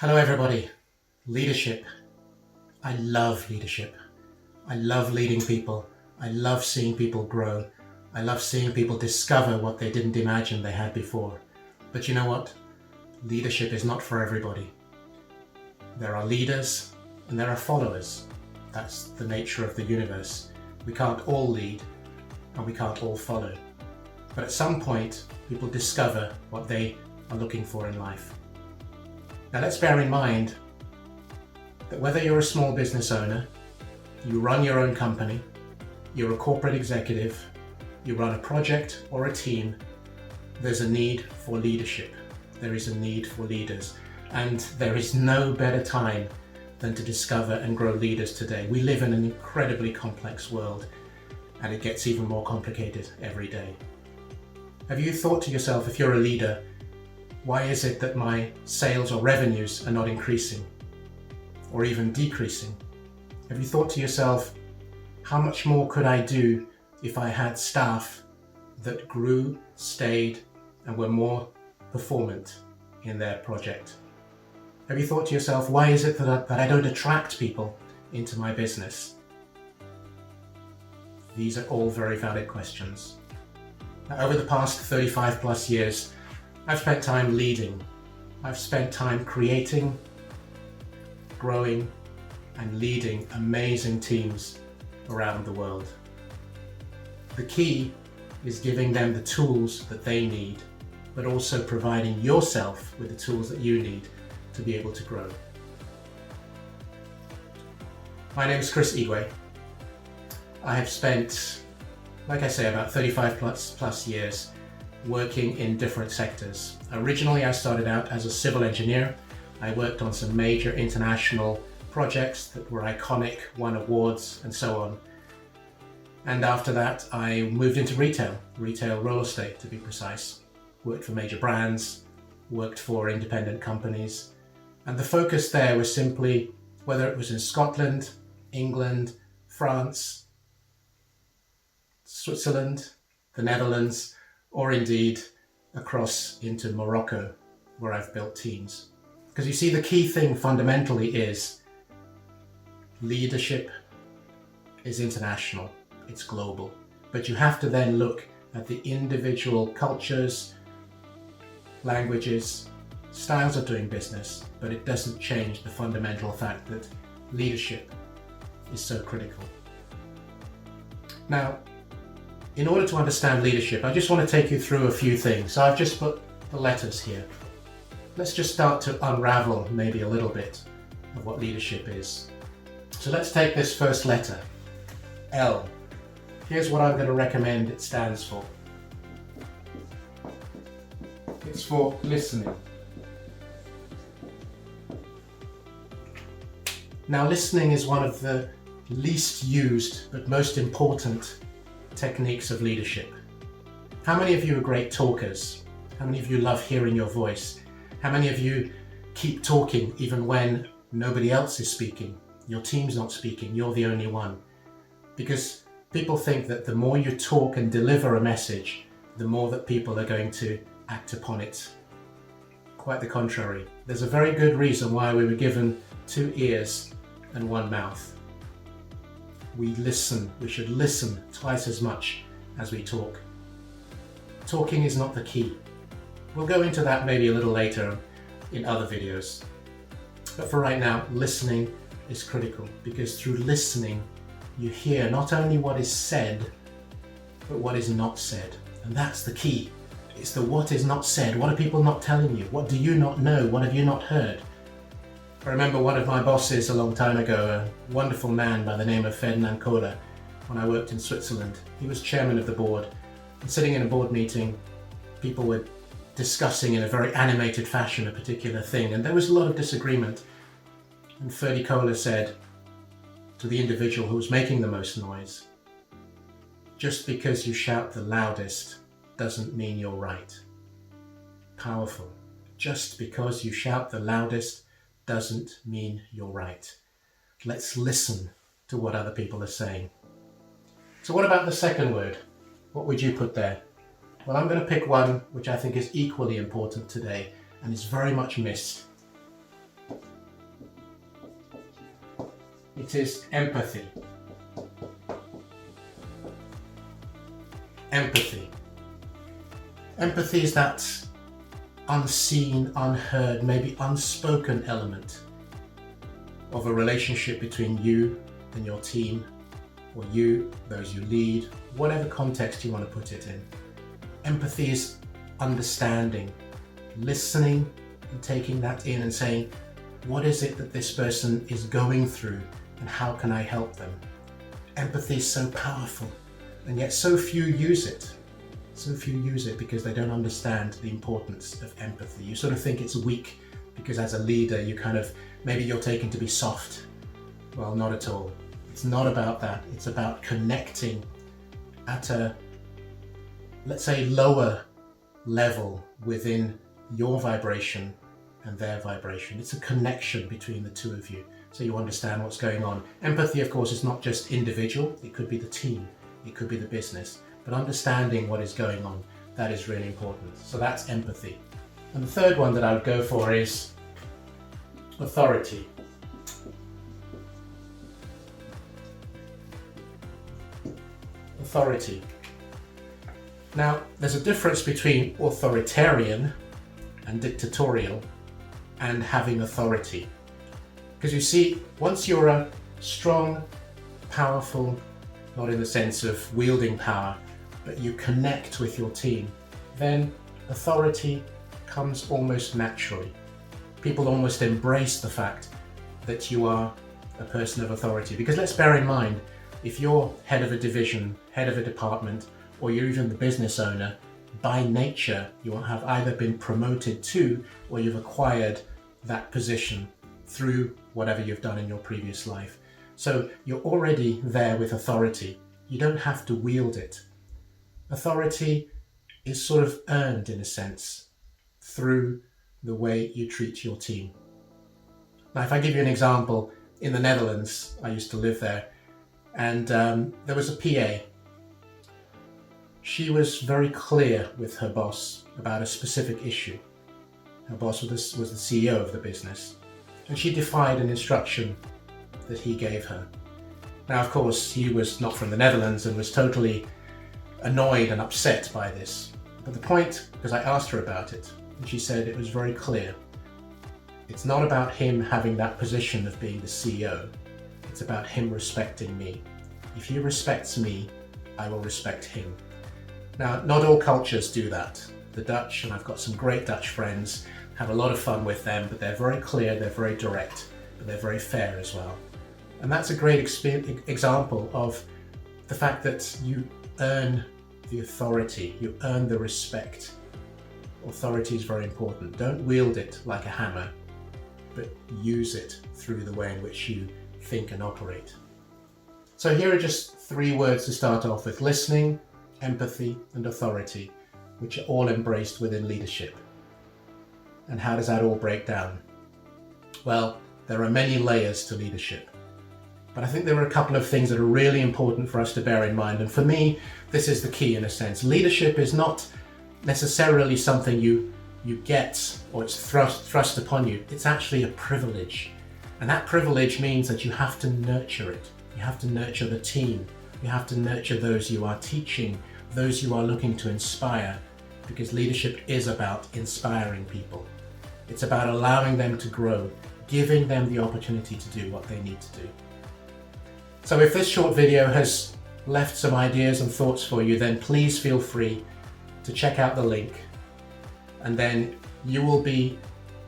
Hello everybody. Leadership. I love leadership. I love leading people. I love seeing people grow. I love seeing people discover what they didn't imagine they had before. But you know what? Leadership is not for everybody. There are leaders and there are followers. That's the nature of the universe. We can't all lead and we can't all follow. But at some point, people discover what they are looking for in life. Now let's bear in mind that whether you're a small business owner, you run your own company, you're a corporate executive, you run a project or a team, there's a need for leadership. There is a need for leaders. And there is no better time than to discover and grow leaders today. We live in an incredibly complex world, and it gets even more complicated every day. Have you thought to yourself, if you're a leader, why is it that my sales or revenues are not increasing or even decreasing? Have you thought to yourself, how much more could I do if I had staff that grew, stayed, and were more performant in their project? Have you thought to yourself, why is it that I don't attract people into my business? These are all very valid questions. Now, over the past 35 plus years, I've spent time leading. I've spent time creating, growing, and leading amazing teams around the world. The key is giving them the tools that they need, but also providing yourself with the tools that you need to be able to grow. My name is Igwe. I have spent, like I say, about 35 plus years working in different sectors. Originally, I started out as a civil engineer. I worked on some major international projects that were iconic, won awards, and so on. And after that, I moved into retail real estate to be precise. Worked for major brands, worked for independent companies. And the focus there was simply, whether it was in Scotland, England, France, Switzerland, the Netherlands, or indeed across into Morocco, where I've built teams. Because you see, the key thing fundamentally is leadership is international, it's global. But you have to then look at the individual cultures, languages, styles of doing business, but it doesn't change the fundamental fact that leadership is so critical. Now, in order to understand leadership, I just want to take you through a few things. So I've just put the letters here. Let's just start to unravel maybe a little bit of what leadership is. So let's take this first letter, L. Here's what I'm going to recommend it stands for. It's for listening. Now, listening is one of the least used but most important techniques of leadership. How many of you are great talkers? How many of you love hearing your voice? How many of you keep talking even when nobody else is speaking? Your team's not speaking, you're the only one. Because people think that the more you talk and deliver a message, the more that people are going to act upon it. Quite the contrary. There's a very good reason why we were given 2 ears and 1 mouth. We listen. We should listen twice as much as we talk. Talking is not the key. We'll go into that maybe a little later in other videos. But for right now, listening is critical, because through listening, you hear not only what is said, but what is not said. And that's the key. It's the what is not said. What are people not telling you? What do you not know? What have you not heard? I remember one of my bosses a long time ago, a wonderful man by the name of Ferdinand Kohler, when I worked in Switzerland. He was chairman of the board. And sitting in a board meeting, people were discussing in a very animated fashion a particular thing, and there was a lot of disagreement. And Ferdy Kohler said to the individual who was making the most noise, "Just because you shout the loudest doesn't mean you're right." Powerful. Just because you shout the loudest doesn't mean you're right. Let's listen to what other people are saying. So what about the second word? What would you put there? Well, I'm going to pick one which I think is equally important today and is very much missed. It is empathy. Empathy. Empathy is that unseen, unheard, maybe unspoken element of a relationship between you and your team, or you, those you lead, whatever context you want to put it in. Empathy is understanding, listening and taking that in and saying, what is it that this person is going through and how can I help them? Empathy is so powerful, and yet so few use it. So few use it because they don't understand the importance of empathy. You sort of think it's weak because as a leader you maybe you're taken to be soft. Well, not at all. It's not about that. It's about connecting at a, let's say, lower level within your vibration and their vibration. It's a connection between the two of you, so you understand what's going on. Empathy, of course, is not just individual. It could be the team, it could be the business, but understanding what is going on, that is really important. So that's empathy. And the third one that I would go for is authority. Authority. Now, there's a difference between authoritarian and dictatorial and having authority. Because you see, once you're a strong, powerful, not in the sense of wielding power, but you connect with your team, then authority comes almost naturally. People almost embrace the fact that you are a person of authority. Because let's bear in mind, if you're head of a division, head of a department, or you're even the business owner, by nature you will have either been promoted to or you've acquired that position through whatever you've done in your previous life. So you're already there with authority. You don't have to wield it. Authority is sort of earned, in a sense, through the way you treat your team. Now, if I give you an example, in the Netherlands, I used to live there, and there was a PA. She was very clear with her boss about a specific issue. Her boss was the CEO of the business, and she defied an instruction that he gave her. Now, of course, he was not from the Netherlands and was totally annoyed and upset by this. But the point, because I asked her about it, and she said it was very clear. It's not about him having that position of being the CEO. It's about him respecting me. If he respects me, I will respect him. Now, not all cultures do that. The Dutch, and I've got some great Dutch friends, have a lot of fun with them, but they're very clear, they're very direct, but they're very fair as well. And that's a great example of the fact that you earn the authority, you earn the respect. Authority is very important. Don't wield it like a hammer, but use it through the way in which you think and operate. So here are just 3 words to start off with: listening, empathy, and authority, which are all embraced within leadership. And how does that all break down? Well, there are many layers to leadership, but I think there are a couple of things that are really important for us to bear in mind. And for me, this is the key in a sense. Leadership is not necessarily something you get or it's thrust upon you. It's actually a privilege. And that privilege means that you have to nurture it. You have to nurture the team. You have to nurture those you are teaching, those you are looking to inspire, because leadership is about inspiring people. It's about allowing them to grow, giving them the opportunity to do what they need to do. So if this short video has left some ideas and thoughts for you, then please feel free to check out the link, and then you will be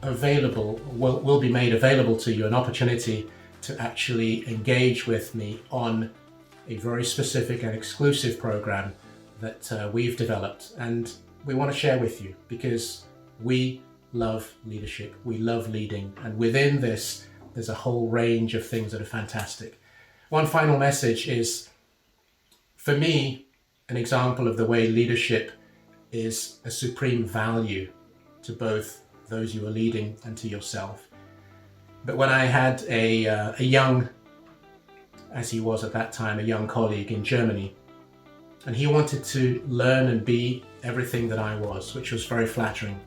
will be made available to you an opportunity to actually engage with me on a very specific and exclusive program that we've developed and we want to share with you, because we love leadership, we love leading, and within this there's a whole range of things that are fantastic. One final message is, for me, an example of the way leadership is a supreme value to both those you are leading and to yourself. But when I had a young, as he was at that time, a young colleague in Germany, and he wanted to learn and be everything that I was, which was very flattering.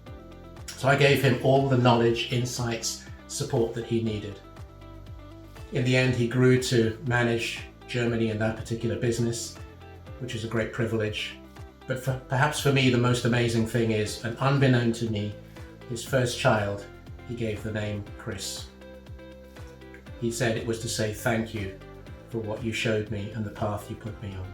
So I gave him all the knowledge, insights, support that he needed. In the end, he grew to manage Germany and that particular business, which is a great privilege. But perhaps for me, the most amazing thing is, and unbeknown to me, his first child, he gave the name Chris. He said it was to say thank you for what you showed me and the path you put me on.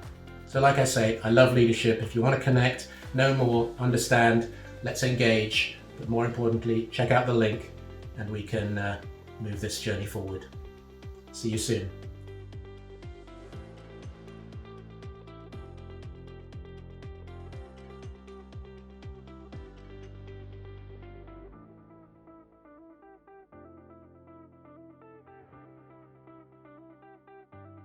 So like I say, I love leadership. If you want to connect, know more, understand, let's engage, but more importantly, check out the link and we can move this journey forward. See you soon.